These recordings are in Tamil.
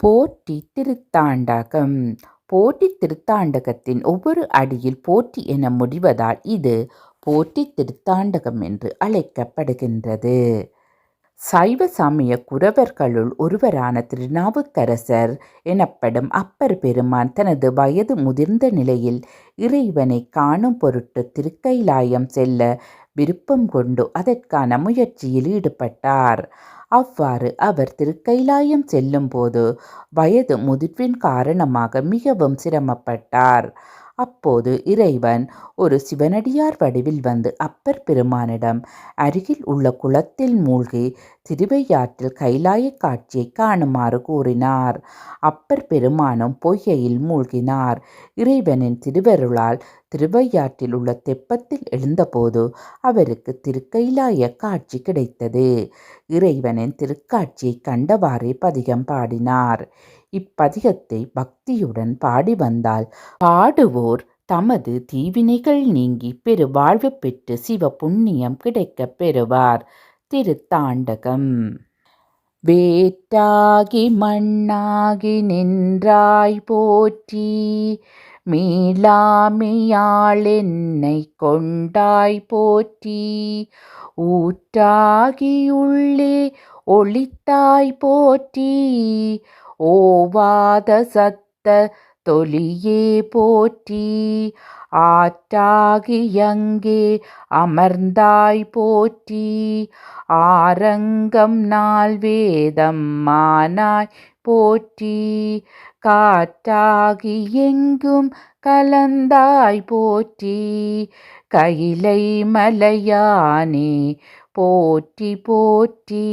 போற்றி திருத்தாண்டகம். போற்றி திருத்தாண்டகத்தின் ஒவ்வொரு அடியில் போற்றி என முடிவதால் இது போற்றி திருத்தாண்டகம் என்று அழைக்கப்படுகின்றது. சைவ சமய குரவர்களுள் ஒருவரான திருநாவுக்கரசர் எனப்படும் அப்பர் பெருமான் தனது வயது முதிர்ந்த நிலையில் இறைவனை காணும் பொருட்டு திருக்கைலாயம் செல்ல விருப்பம் கொண்டு அதற்கான முயற்சியில் ஈடுபட்டார். அவ்வாறு அவர் திருக்கைலாயம் செல்லும்போது வயது முதிர்வின் காரணமாக மிகவும் சிரமப்பட்டார். அப்போது இறைவன் ஒரு சிவனடியார் வடிவில் வந்து அப்பர் பெருமானிடம் அருகில் உள்ள குளத்தில் மூழ்கி திருவையாற்றில் கைலாய காட்சியை காணுமாறு கூறினார். அப்பர் பெருமானும் பொய்கையில் மூழ்கினார். இறைவனின் திருவருளால் திருவையாற்றில் உள்ள தெப்பத்தில் எழுந்தபோது அவருக்கு திருக்கைலாய காட்சி கிடைத்தது. இறைவனின் திருக்காட்சியை கண்டவாறே பதிகம் பாடினார். இப்பதிகத்தை பக்தியுடன் பாடி வந்தால் பாடுவோர் தமது தீவினைகள் நீங்கி பெரு வாழ்வு பெற்று சிவ புண்ணியம் கிடைக்கப் பெறுவார். திருத்தாண்டகம். வேற்றாகி மண்ணாகி நின்றாய் போற்றி, மீளாமையாள் என்னை கொண்டாய் போற்றி, ஊற்றாகி உள்ளே ஒளித்தாய் போற்றி, ஓவாத சத்த தொலியே போற்றி, ஆற்றாகி அங்கே அமர்ந்தாய் போற்றி, ஆரங்கம் நால் வேதம் மானாய் போற்றி, காற்றாகி எங்கும் கலந்தாய் போற்றி, கைலை மலையானே போற்றி போற்றி,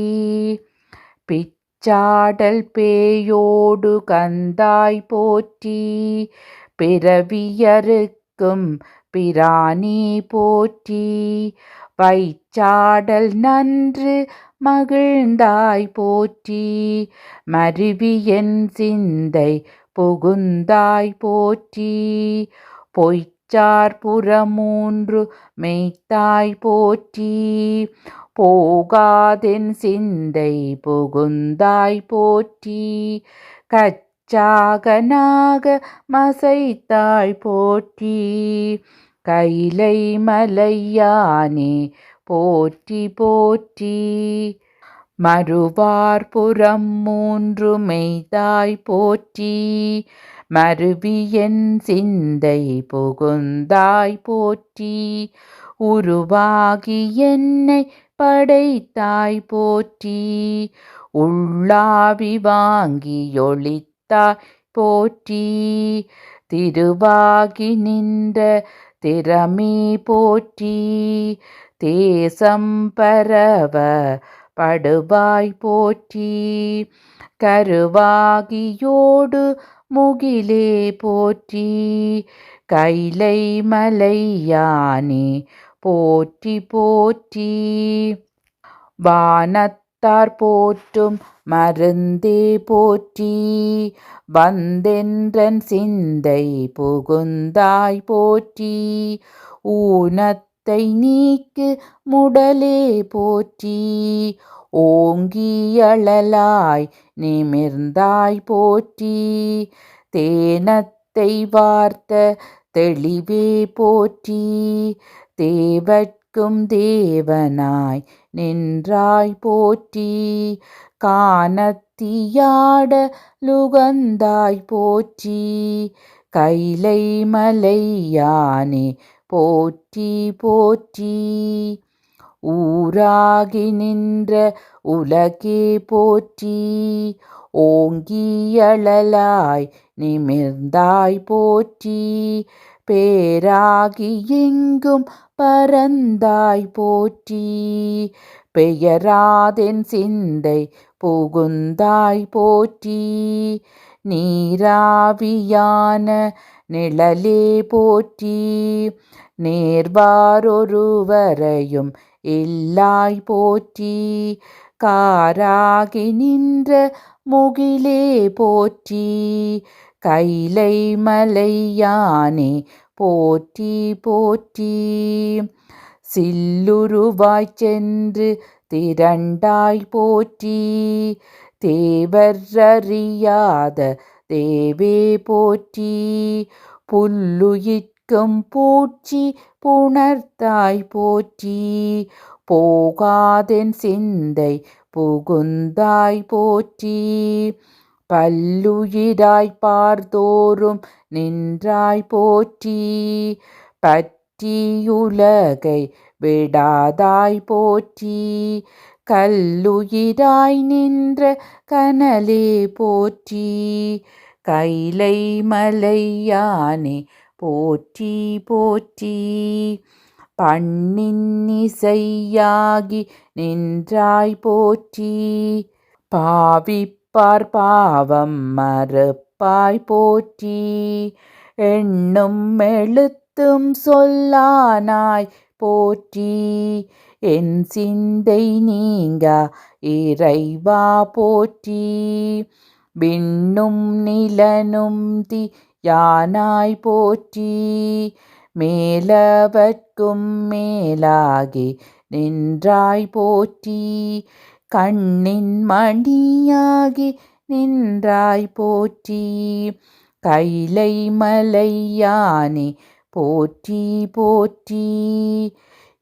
பிச்சாடல் பேயோடு கந்தாய் போற்றி, பிறவியறுக்கும் பிரானே போற்றி, வைச்சாடல் நன்று மகிழ்ந்தாய் போற்றி, மருவியன் சிந்தை புகுந்தாய் போற்றி, பொய்ச்சார் புறமூன்று மெய்த்தாய் போற்றி, போகாதென் சிந்தை புகுந்தாய் போற்றி, கச்சாகனாக மசைத்தாய் போற்றி, கைலை மலையானே போற்றி போற்றி, மறுவார் புறம் மூன்று மெய்தாய் போற்றி, மருவியன் சிந்தை புகுந்தாய் போற்றி, உருவாகி என்னை படைத்தாய் போற்றி, உள்ளாவி வாங்கி ஒளித்தாய் போற்றி, திருவாகி நின்ற திறமே போற்றி, தேசம் பரவ படுவாய் போற்றி, கருவாகியோடு முகிலே போற்றி, கைலை மலையானே போற்றி போற்றி, வானத்தார் போற்றும் மருந்தே போற்றி, வந்தென்றன் சிந்தை புகுந்தாய் போற்றி, ஊனத்தை நீக்கு முடலே போற்றி, ஓங்கியழலாய் நிமிர்ந்தாய் போற்றி, தேனத்தை வார்த்த தெளிவே போற்றி, தேவர்க்கும் தேவனாய் நின்றாய் போற்றி, கானத்தியாட லுகந்தாய் போற்றி, கைலை மலையானே போற்றி போற்றி, ஊராகி நின்ற உலகே போற்றி, ஓங்கியழலாய் நிமிர்ந்தாய் போற்றி, பேராகி எங்கும் பரந்தாய் போற்றி, பெயராதென் சிந்தை புகுந்தாய் போற்றி, நீராவியான நிழலே போற்றி, நேர்வாரொருவரையும் எல்லாய் போற்றி, காராகி நின்ற முகிலே போற்றி, கைலை மலையானே போற்றி போற்றி, சில்லுருவாய்ச் சென்று திரண்டாய் போற்றி, தேவர் அறியாத தேவே போற்றி. புல்லுயிர்க்கும் பூச்சி புணர்த்தாய் போற்றி. போகாதென் சிந்தை புகுந்தாய் போற்றி. பல்லுயிராய் பார்த்தோறும் நின்றாய் போற்றி. பற்றியுலகை விடாதாய் போற்றி. கல்லுயிராய் நின்ற கனலே போற்றி. கைலை மலையானே போற்றி போற்றி. பண்ணின் இசையாகி நின்றாய் போற்றி. பாவிப்பார் பாவம் மறுப்பாய் போற்றி. எண்ணும் எழுத்தும் சொல்லானாய் போற்றி. என் சிந்தை நீங்கா இறைவா போற்றி. விண்ணும் நிலனும் யானாய் போற்றி. மேலவர்க்கும் மேலாகி நின்றாய் போற்றி. கண்ணின் மணியாகி நின்றாய் போற்றி. கைலை மலையானே போற்றி போற்றி.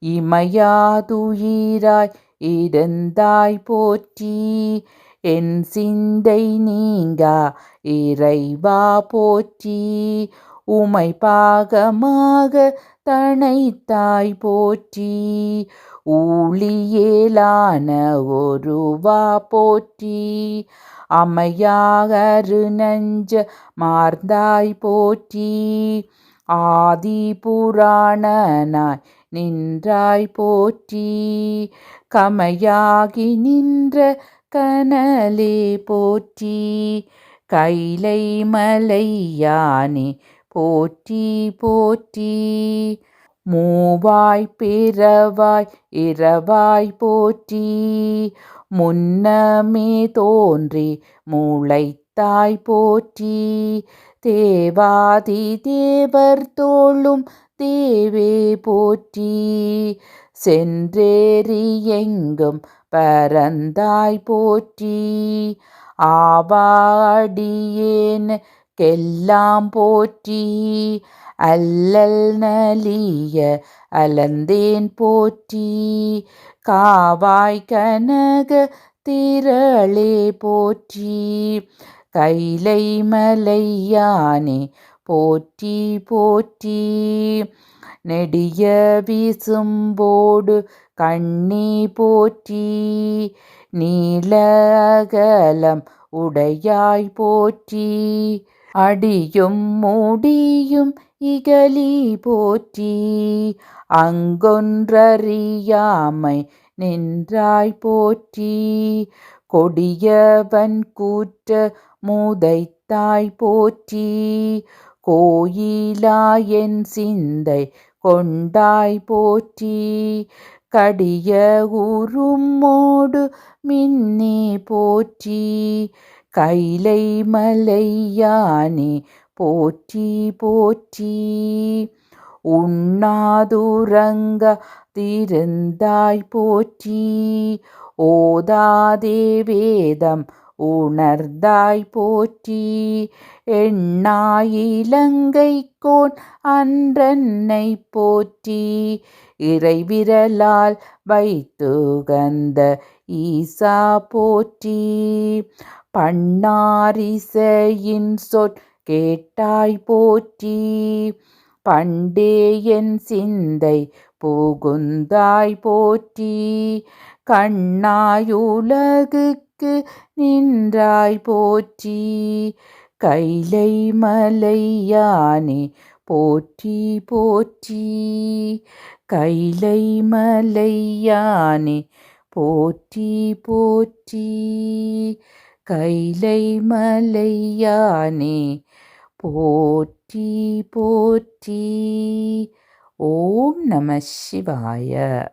இமையாதுயிராய் இருந்தாய் போற்றி. என் சிந்தை நீங்கா இறைவா போற்றி. உமை பாகமாக தனைத்தாய் போற்றி. ஊழியேலான ஒருவா போற்றி. அமையாகரு நஞ்ச மார்ந்தாய் போற்றி. ஆதி புராணனாய் நின்றாய் போற்றி. கமையாகி நின்ற கனலே போற்றி. கைலை மலையானே போற்றி போற்றி. மூவாய் பிறவாய் இரவாய் போற்றி. முன்னமே தோன்றி முளைத்தாய் போற்றி. தேவாதி தேவர் தோளும் தேவே போற்றி. சென்றேறி எங்கும் பரந்தாய் போற்றி. ஆவாடியேனுக்கெல்லாம் போற்றி. அல்லல் நலிய அலந்தேன் போற்றி. காவாய் கனக திரளே போற்றி. கைலை மலையானே போற்றி போற்றி. நெடிய விசும்போடு கண்ணி போற்றி. நீல அகலம் உடையாய் போற்றி. அடியும் முடியும் இகலி போற்றி. அங்கொன்றறியாமை நின்றாய் போற்றி. கொடியவன் கூற்ற மூதைத்தாய் போற்றி. கோயிலாயன் சிந்தை கொண்டாய் போற்றி. கடிய உருமோடு மின்னே போற்றி. கைலை மலையானே போற்றி போற்றி. உண்ணாதுறங்க திருந்தாய் போற்றி. ஓதாதே வேதம் உணர்ந்தாய் போற்றி. எண்ணாயிலங்கைக்கோன் அன்றன்னை போற்றி. இறைவிரலால் வைத்துகந்த ஈசா போற்றி. பண்ணாரிசையின் கேட்டாய் போற்றி. பண்டே என் சிந்தை புகுந்தாய் போற்றி. கண்ணாயுலகுக்கு நின்றாய் போற்றி. கைலை மலையானே போற்றி போற்றி. கைலை மலையானே போற்றி போற்றி. கைலை மலையானே போற்றி போற்றி. ஓம் நம சிவாய.